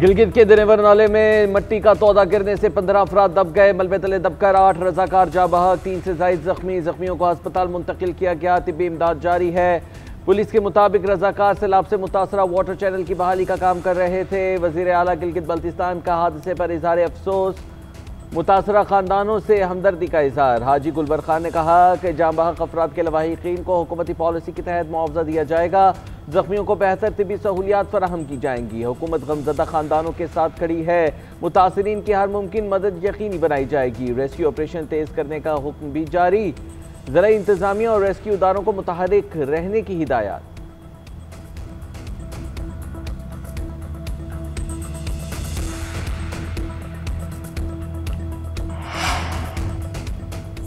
गिलगित के दिनेवर नाले में मट्टी का तौदा गिरने से 15 अफराद दब गए। मलबे तले दबकर 8 रजाकार जा बहक, 3 से ज़ायद जख्मियों को अस्पताल मुंतकिल किया गया। तिब्बी इमदाद जारी है। पुलिस के मुताबिक रजाकार सैलाब से मुतासरा वाटर चैनल की बहाली का काम कर रहे थे। वजीर आला गिलगित बल्तिस्तान का हादसे पर इजहार अफसोस, मुतासरा खानदानों से हमदर्दी का इजहार। हाजी गुलबर खान ने कहा कि जाँ बहक अफराद के लवाहिकीन को हुकूमती पॉलिसी के तहत मुआवजा दिया जाएगा। जख्मियों को बेहतर तिबी सहूलियात फराहम की जाएंगी। हुकूमत गमजदा खानदानों के साथ खड़ी है। मुतासरीन की हर मुमकिन मदद यकीनी बनाई जाएगी। रेस्क्यू ऑपरेशन तेज करने का हुक्म भी जारी। ज़राई इंतजामिया और रेस्क्यू इदारों को मुतहरिक रहने की हिदायत।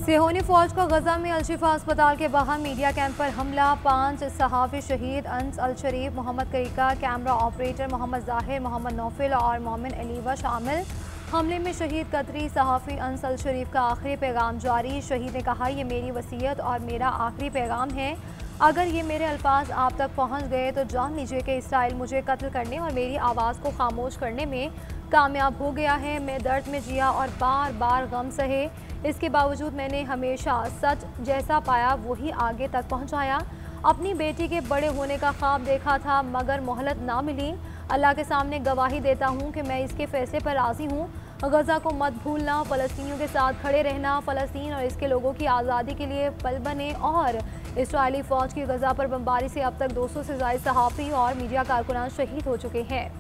सिहोनी फौज का गजा में अलशिफा अस्पताल के बाहर मीडिया कैंप पर हमला। 5 सहाफ़ी शहीद, अंस अल शरीफ, मोहम्मद करीका, कैमरा ऑपरेटर मोहम्मद जाहिर, मोहम्मद नौफिल और मोमिन अलीवा शामिल। हमले में शहीद कतरी सहाफ़ी अंस अल शरीफ का आखिरी पैगाम जारी। शहीद ने कहा, ये मेरी वसीयत और मेरा आखिरी पैगाम है। अगर ये मेरे अल्फाज आप तक पहुँच गए तो जान लीजिए कि इसराइल मुझे कत्ल करने और मेरी आवाज़ को खामोश करने में कामयाब हो गया है। मैं दर्द में जिया और बार बार गम सहे, इसके बावजूद मैंने हमेशा सच जैसा पाया वही आगे तक पहुंचाया। अपनी बेटी के बड़े होने का ख्वाब देखा था मगर मोहलत ना मिली। अल्लाह के सामने गवाही देता हूं कि मैं इसके फैसले पर राज़ी हूं। गज़ा को मत भूलना, फ़लस्तीनियों के साथ खड़े रहना, फ़लस्तीन और इसके लोगों की आज़ादी के लिए पल बने। और इसराइली फ़ौज की गज़ा पर बमबारी से अब तक 200 से ज़ायद सहाफ़ी और मीडिया कारकुनान शहीद हो चुके हैं।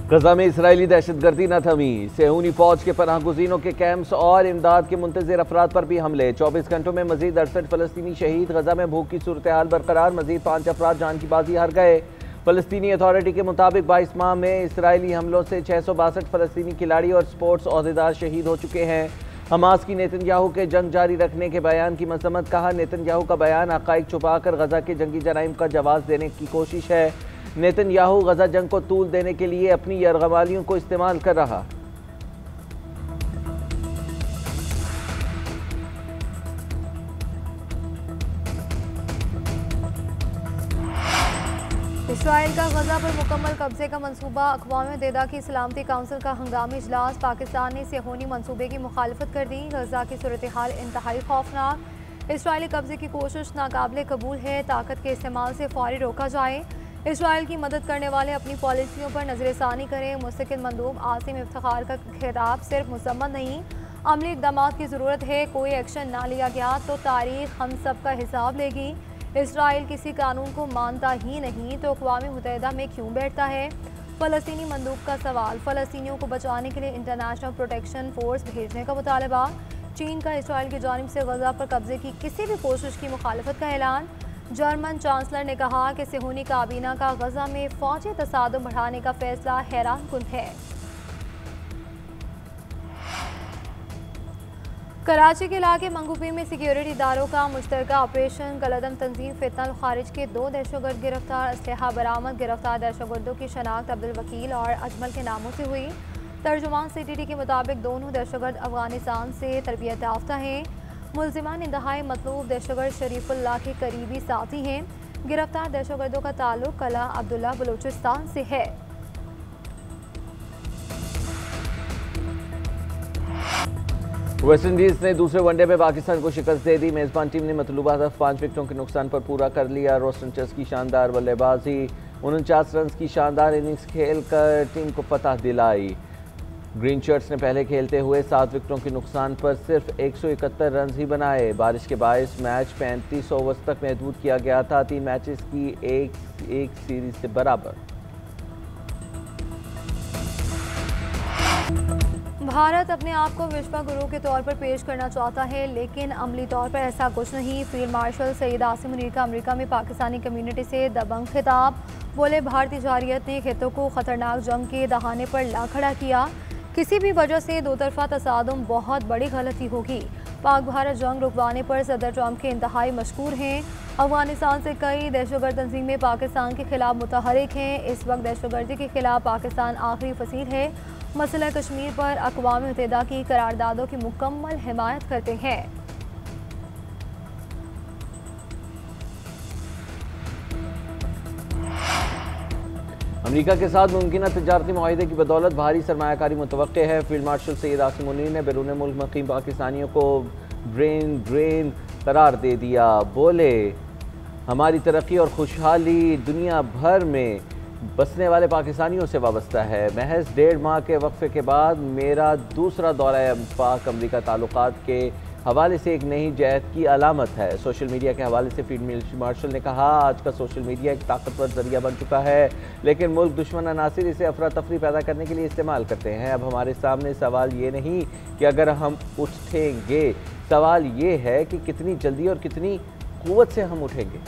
गजा में इसराइली दहशतगर्दी न थमी। सिहोनी फौज के पनाहगुज़ीनों के कैंप्स और इमदाद के मुंतज़िर अफराद पर भी हमले। 24 घंटों में मजीद 68 फ़लस्तीनी शहीद। गजा में भूख की सूरत हाल बरकरार, मजीद 5 अफराद जान की बाजी हार गए। फ़लस्तीनी अथॉरिटी के मुताबिक 22 माह में इसराइली हमलों से 662 फ़लस्तीनी खिलाड़ी और स्पोर्ट्स अहदेदार शहीद हो चुके हैं। हमास की नेतन्याहू के जंग जारी रखने के बयान की मजम्मत। कहा, नेतन्याहू का बयान हक़ाइक़ छुपाकर गजा के जंगी जराइम का जवाब देने की कोशिश है। नेतन्याहू गजा जंग को तूल देने के लिए अपनी यरगमालियों को इस्तेमाल कर रहा। इसराइल का गजा पर मुकम्मल कब्जे का मंसूबा। अक़वाम मुत्तहिदा की सलामती काउंसिल का हंगामी इजलास। पाकिस्तान ने सिहोनी मंसूबे की मुखालफत कर दी। गजा की सूरत हाल इंतहाई खौफनाक। इसराइली कब्जे की कोशिश नाकाबिले कबूल है। ताकत के इस्तेमाल से फौरी रोका जाए। इसराइल की मदद करने वाले अपनी पॉलिसियों पर नजरसानी करें। मुस्तकिल मंदूब आसिम इफ्तिखार का खिताब सिर्फ मुसम्मत नहीं, अमली इक़दामात की ज़रूरत है। कोई एक्शन ना लिया गया तो तारीख हम सब का हिसाब लेगी। इसराइल किसी कानून को मानता ही नहीं तो अक़वाम मुत्तहिदा में क्यों बैठता है? फ़लस्तीनी मंदूब का सवाल। फ़लस्तीनियों को बचाने के लिए इंटरनेशनल प्रोटेक्शन फोर्स भेजने का मुतालबा। चीन का इसराइल की जानिब से गजा पर कब्जे की किसी भी कोशिश की मुखालफत का ऐलान। जर्मन चांसलर ने कहा कि सिहोनी काबीना का गजा में फौजी तसादुम बढ़ाने का फैसला हैरानकुन है। कराची के इलाके मंगूपी में सिक्योरिटी इदारों का मुश्तरका ऑपरेशन। कलअदम तंजीम फितना खारिज के 2 दहशतगर्द गिरफ्तार। असलहा बरामद। गिरफ्तार दहशतगर्दों की शनाख्त अब्दुल वकील और अजमल के नामों से हुई। तर्जुमान CTT के मुताबिक दोनों दहशतगर्द अफगानिस्तान से तरबियत याफ्ता हैं। मुल्जिमान इंतहाई मतलूब दहशतगर्द शरीफुल्लाह के करीबी साथी हैं। गिरफ्तार दहशतगर्दों का ताल्लुक कला अब्दुल्ला बलूचिस्तान से है। वेस्ट इंडीज ने दूसरे वनडे में पाकिस्तान को शिकस्त दे दी। मेजबान टीम ने मतलूबा हदफ 5 विकेटों के नुकसान पर पूरा कर लिया। रॉस सेंचर्स की शानदार बल्लेबाजी, 49 रन की शानदार इनिंग्स खेलकर टीम को फतह दिलाई। ग्रीन शर्ट्स ने पहले खेलते हुए 7 विकेटों के नुकसान पर सिर्फ 171 रन ही बनाए। बारिश के बायस मैच 35 ओवर्स तक महदूद किया गया था। 3 मैचेस की एक सीरीज से बराबर। भारत अपने आप को विश्व गुरु के तौर पर पेश करना चाहता है, लेकिन अमली तौर पर ऐसा कुछ नहीं। फील्ड मार्शल सईद आसिम मुनीर का अमेरिका में पाकिस्तानी कम्युनिटी से दबंग खिताब। बोले, भारतीय जारियत ने खितों को खतरनाक जंग के दहाने पर ला खड़ा किया। किसी भी वजह से दो तरफा तसादुम बहुत बड़ी गलती होगी। पाक भारत जंग रुकवाने पर सदर ट्रंप के इंतहाई मशकूर हैं। अफगानिस्तान से कई दहशतगर्द तंजीमें पाकिस्तान के खिलाफ मुतहरिक हैं। इस वक्त दहशतगर्दी के खिलाफ पाकिस्तान आखिरी फसील है। मसला कश्मीर पर अक़वाम मुत्तहिदा की करारदादों की मुकम्मल हिमायत करते हैं। अमेरिका के साथ मुमकिन तिजारती मुआहदे की बदौलत भारी सरमायाकारी मुतवक्के है। फील्ड मार्शल सैयद आसिम मुनीर ने बैरून मुल्क मुकीम पाकिस्तानियों को ब्रेन ड्रेन करार दे दिया। बोले, हमारी तरक्की और खुशहाली दुनिया भर में बसने वाले पाकिस्तानियों से वाबस्ता है। महज 1.5 माह के वक्फे के बाद मेरा दूसरा दौरा पाक अमरीका ताल्लुकात के हवाले से एक नई जहद की अलामत है। सोशल मीडिया के हवाले से फील्ड मार्शल ने कहा, आज का सोशल मीडिया एक ताकतवर जरिया बन चुका है, लेकिन मुल्क दुश्मन अनासिर इसे अफरा तफरी पैदा करने के लिए इस्तेमाल करते हैं। अब हमारे सामने सवाल ये नहीं कि अगर हम उठेंगे, सवाल ये है कि कितनी जल्दी और कितनी कुव्वत से हम उठेंगे।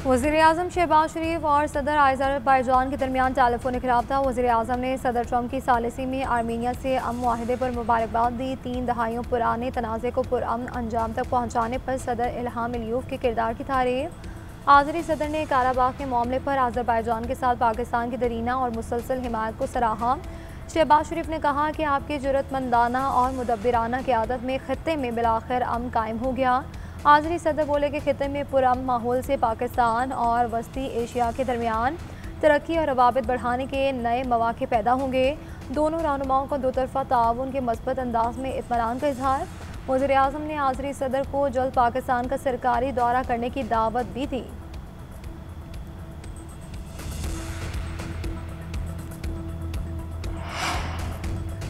वज़ीर-ए-आज़म शहबाज शरीफ और सदर अज़रबैजान के दरमियान टेलीफोनिक रब्ता। वज़ीर-ए-आज़म ने सदर ट्रंप की सालिसी में आर्मीनिया से अमन मुआहदे पर मुबारकबाद दी। 3 दहाइयों पुराने तनाज़े को पुरअमन अंजाम तक पहुँचाने पर सदर इल्हाम अलियफ के किरदार की तारीफ। आज़री सदर ने काराबाग के मामले पर अज़रबैजान के साथ पाकिस्तान की दरीना और मुसलसल हिमायत को सराहा। शहबाज शरीफ ने कहा कि आपकी जुर्रतमंदाना और मुदब्बिराना क़यादत में खित्ते में बिलाखिर अमन कायम हो गया। आज़री सदर बोले कि खित्ते में पुरअमन माहौल से पाकिस्तान और वस्ती एशिया के दरमियान तरक्की और रवाबित बढ़ाने के नए मौक़े पैदा होंगे। दोनों रहनुमाओं को दो तरफ़ा ताउन के मस्बत अंदाज में इत्मीनान का इज़हार। वज़ीर-ए-आज़म ने आज़री सदर को जल्द पाकिस्तान का सरकारी दौरा करने की दावत भी दी।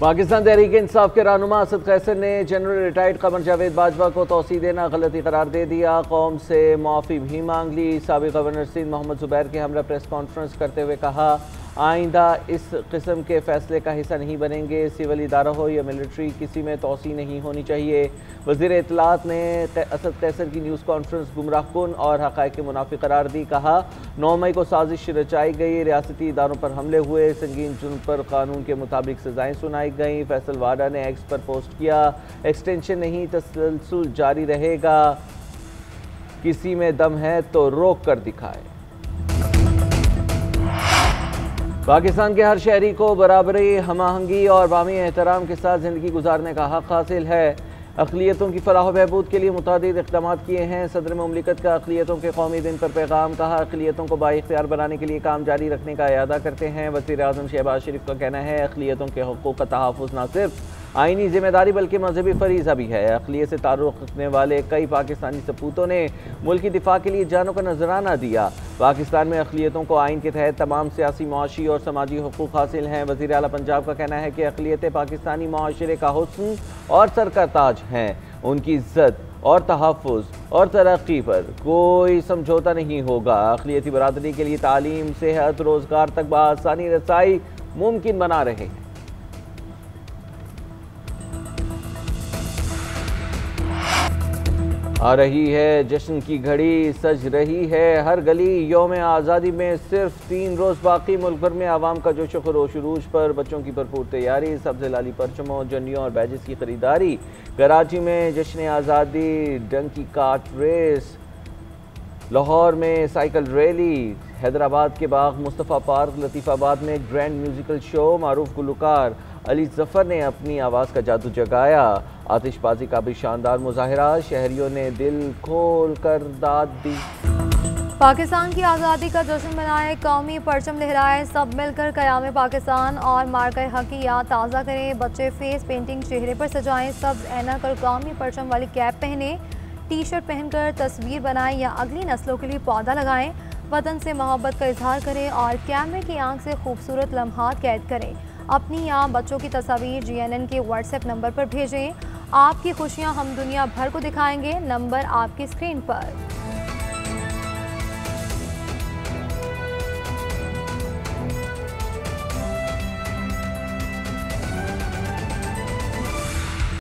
पाकिस्तान तहरीक इंसाफ के रहनुमा असद कैसर ने जनरल रिटायर्ड कमर जावेद बाजवा को तौसीह देना गलती करार दे दिया। कौम से माफ़ी भी मांग ली। साबिक़ गवर्नर सिंध मोहम्मद ज़ुबैर के हमरा प्रेस कॉन्फ्रेंस करते हुए कहा, आइंदा इस किस्म के फैसले का हिस्सा नहीं बनेंगे। सिविल इदारा हो या मिलिट्री, किसी में तौसीह नहीं होनी चाहिए। वज़ीर इत्तलात ने असद कैसर की न्यूज़ कॉन्फ्रेंस गुमराहकुन और हक़ाइक़ के मुनाफी करार दी। कहा, 9 मई को साजिश रचाई गई, रियासती इदारों पर हमले हुए, संगीन जुर्म पर कानून के मुताबिक सजाएँ सुनाई गई। फैसल वाडा ने एक्स पर पोस्ट किया, एक्सटेंशन नहीं तसलसल जारी रहेगा, किसी में दम है तो रोक कर दिखाए। पाकिस्तान के हर शहरी को बराबरी, हमाहंगी और बामी एहतराम के साथ ज़िंदगी गुजारने का हक़ हासिल है। अक़लियतों की फलाह बहबूद के लिए मुतादिद इक़दाम किए हैं। सदर मुमलिकत का अक़लियतों के कौमी दिन पर पैगाम। कहा, अक़लियतों को बाइख्तियार बनाने के लिए काम जारी रखने का इरादा करते हैं। वज़ीर-ए-आज़म शहबाज शरीफ का कहना है, अक़लियतों के हुकूक़ का तहफ़्फ़ुज़ न सिर्फ आईनी जिम्मेदारी बल्कि मजहबी फरीज़ा भी है। अक़लियत से ताल्लुक़ रखने वाले कई पाकिस्तानी सपूतों ने मुल्क की दिफा के लिए जानों का नजराना दिया। पाकिस्तान में अक़लियतों को आइन के तहत तमाम सियासी, मुआशी और समाजी हुकूक़ हासिल हैं। वज़ीर आला पंजाब का कहना है कि अक़लियतें पाकिस्तानी मुआशरे का हुस्न और सर का ताज हैं। उनकी इज़्ज़त और तहफ़्फ़ुज़ और तरक्की पर कोई समझौता नहीं होगा। अक़लियती बरादरी के लिए तालीम, सेहत, रोज़गार तक बआसानी रसाई मुमकिन बना रहे हैं। आ रही है जश्न की घड़ी, सज रही है हर गली। यौम आज़ादी में सिर्फ 3 रोज़ बाकी। मुल्क भर में आवाम का जोश खरोश उरूज पर, बच्चों की भरपूर तैयारी, सब्ज़ लाली परचमों, झंडियों और बैजेस की खरीदारी। कराची में जश्न आज़ादी, डंकी कार्ट रेस, लाहौर में साइकिल रैली, हैदराबाद के बाग मुस्तफ़ा पार्क, लतीफ़ाबाद में ग्रैंड म्यूज़िकल शो। मारूफ गुलकार अली ज़फ़र ने अपनी आवाज़ का जादू जगाया। आतिशबाजी का भी शानदार मुजाहरा, शहरियों ने दिल खोल कर दाद दी। पाकिस्तान की आज़ादी का जश्न मनाए, कौमी परचम लहराए, सब मिलकर क़याम पाकिस्तान और मार्का हक़ की याद ताज़ा करें। बच्चे फेस पेंटिंग चेहरे पर सजाएं, सब्ज़ ऐनक और कौमी परचम वाली कैप पहने, टी शर्ट पहनकर तस्वीर बनाएं या अगली नस्लों के लिए पौधा लगाएं। वतन से मोहब्बत का इजहार करें और कैमरे की आंख से खूबसूरत लम्हात कैद करें। अपनी या बच्चों की तस्वीर GNN के व्हाट्सएप नंबर पर भेजें। आपकी खुशियां हम दुनिया भर को दिखाएंगे। नंबर आपकी स्क्रीन पर।